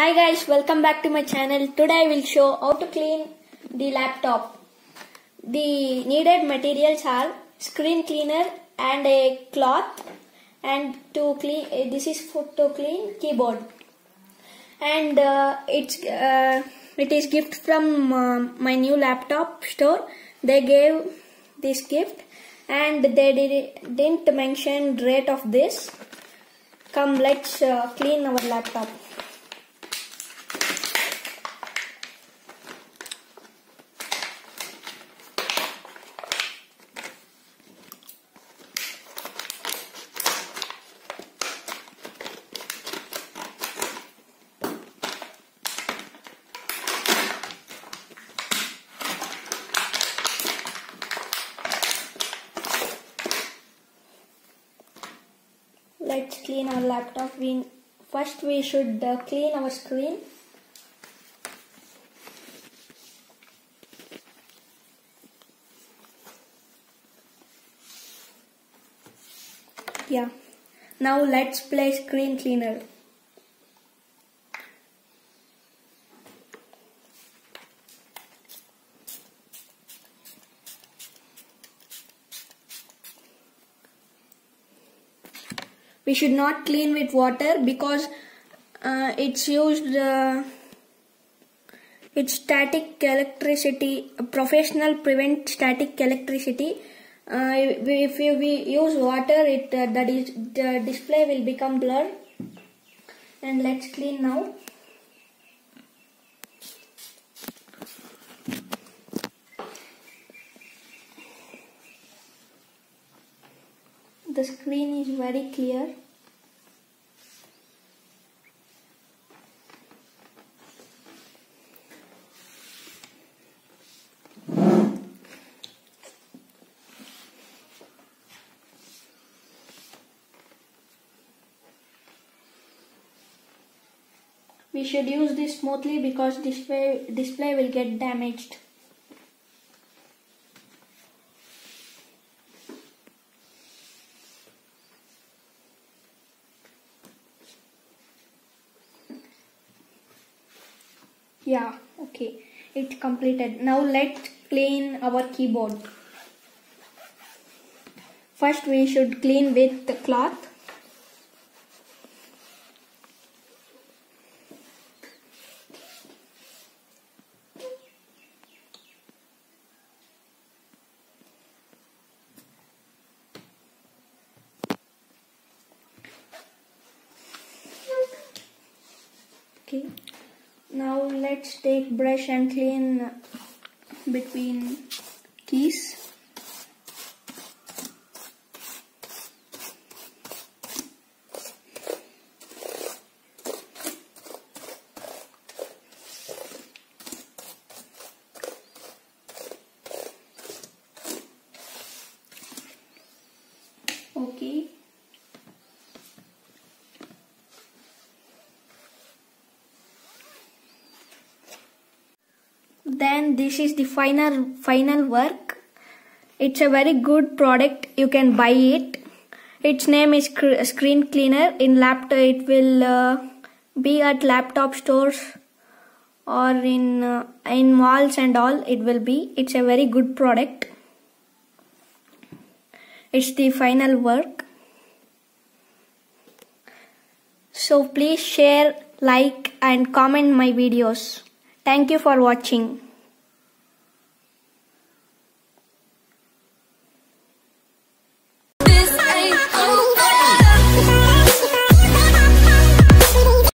Hi guys, welcome back to my channel. Today I will show how to clean the laptop. The needed materials are screen cleaner and a cloth, and to clean this is to clean keyboard. And it is gift from my new laptop store. They gave this gift and they didn't mention rate of this. Come, let's clean our laptop. Let's clean our laptop. First we should clean our screen. Yeah. Now let's play screen cleaner. We should not clean with water because it's used it's static electricity. Professional prevent static electricity. If we use water, the display will become blurred. And let's clean now. The screen is very clear. We should use this smoothly because display will get damaged. Yeah, okay, it's completed. Now let's clean our keyboard. First we should clean with the cloth. Okay. Now let's take brush and clean between keys. Okay. Then this is the final work. It's a very good product. You can buy it. Its name is screen cleaner. In laptop, it will be at laptop stores or in malls and all. It will be. It's a very good product. It's the final work. So please share, like and comment my videos. Thank you for watching.